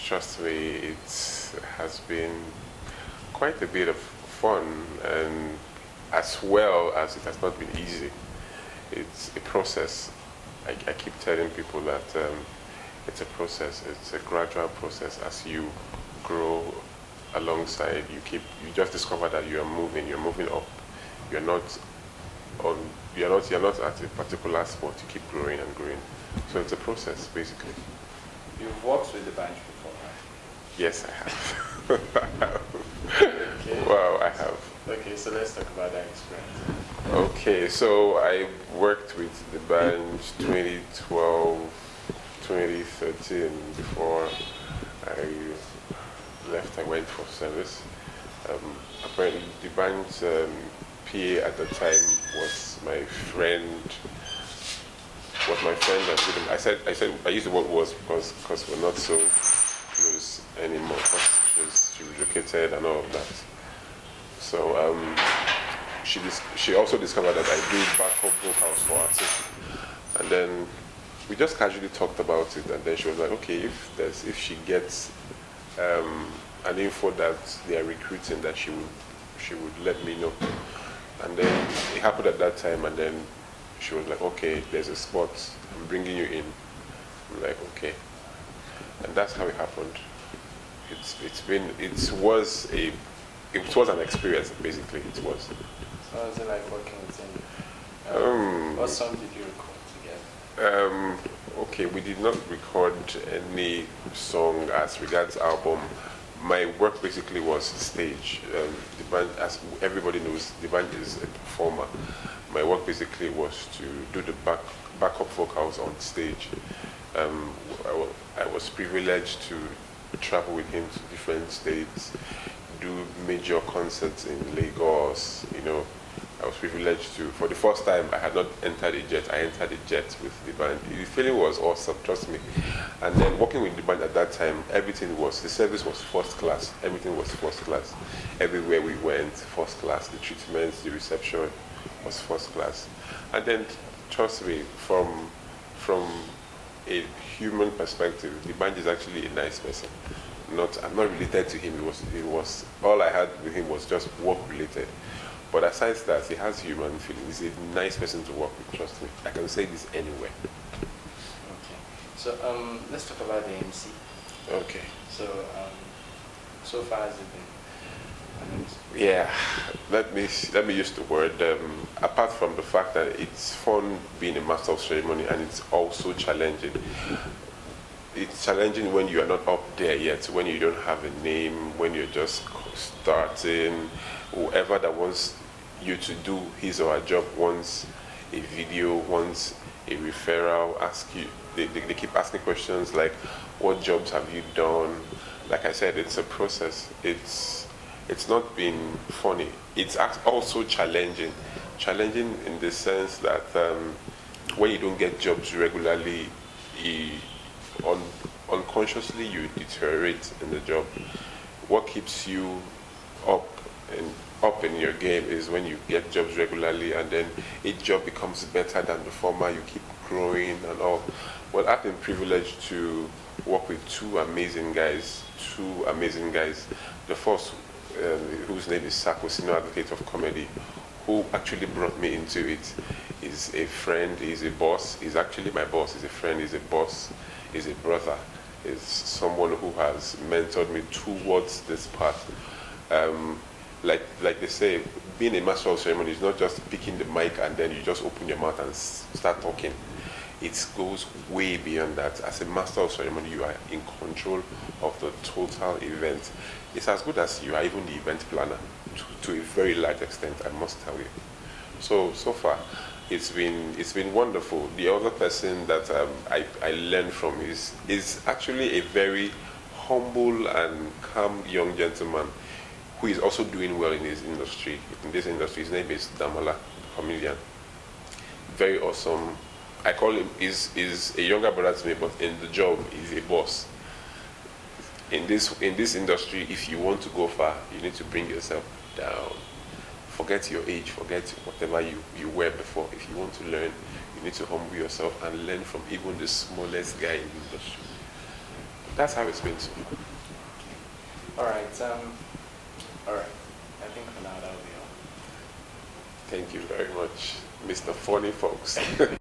trust me, it has been quite a bit of fun, and as well as it has not been easy. It's a process. I keep telling people that it's a process. It's a gradual process. As you grow alongside, you just discover that you are moving. You're moving up. You're not on. You're not at a particular spot. You keep growing and growing. So it's a process, basically. You've worked with the band before, right? Yes, I have. I have. Okay. Wow, I have. Okay, so let's talk about that experience. Okay, so I worked with the band 2012, 2013. Before I left, I went for service. Apparently, the band's PA at the time was my friend. I used the word was because we're not so close anymore. Because she relocated and all of that. So she also discovered that I do backup vocals for artists, and then we just casually talked about it. And then she was like, okay, if she gets an info that they are recruiting, that she would let me know. And then it happened at that time, and then she was like, okay, there's a spot, I'm bringing you in. I'm like, okay. And that's how it happened. It was an experience, basically. It was. So how was it like working with him? What song did you record together? Okay, we did not record any song as regards album. My work basically was stage. The band, as everybody knows, the band is a performer. My work basically was to do the backup vocals on stage. I was privileged to travel with him to different states, do major concerts in Lagos. I was privileged to, for the first time, I had not entered a jet. I entered a jet with the band. The feeling was awesome, trust me. And then working with the band at that time, the service was first class. Everything was first class. Everywhere we went, first class. The treatments, the reception was first class. And then, trust me, from a human perspective, the band is actually a nice person. I'm not related to him. It was all I had with him was just work related. But aside that, he has human feelings. He's a nice person to work with, trust me. I can say this anywhere. Okay. So let's talk about the MC. Okay. So far has it been? Yeah, let me use the word. Apart from the fact that it's fun being a master of ceremony, and it's also challenging. It's challenging when you are not up there yet, when you don't have a name, when you're just starting. Whoever that wants you to do his or her job wants a video, wants a referral, they keep asking questions like, what jobs have you done? Like I said, it's a process. It's not been funny. It's also challenging. Challenging in the sense that when you don't get jobs regularly, unconsciously you deteriorate in the job. What keeps you up in your game is when you get jobs regularly, and then each job becomes better than the former. You keep growing and all. Well, I've been privileged to work with two amazing guys. The first, whose name is Sako, senior advocate of comedy, who actually brought me into it, is a friend, he's a boss. He's actually my boss. He's a friend, he's a boss, he's a brother. He's someone who has mentored me towards this path. Like they say, being a master of ceremony is not just picking the mic and then you just open your mouth and start talking. It goes way beyond that. As a master of ceremony, you are in control of the total event. It's as good as you are even the event planner to a very large extent, I must tell you. So far, it's been wonderful. The other person that I learned from is actually a very humble and calm young gentleman who is also doing well in this industry. His name is Damola, comedian. Very awesome. I call him, is a younger brother to me, but in the job, he's a boss. In this industry, if you want to go far, you need to bring yourself down. Forget your age, forget whatever you were before. If you want to learn, you need to humble yourself and learn from even the smallest guy in the industry. that's how it's been so far. All right. All right. I think for now that'll be all. Thank you very much, Mr. Funnyfolks.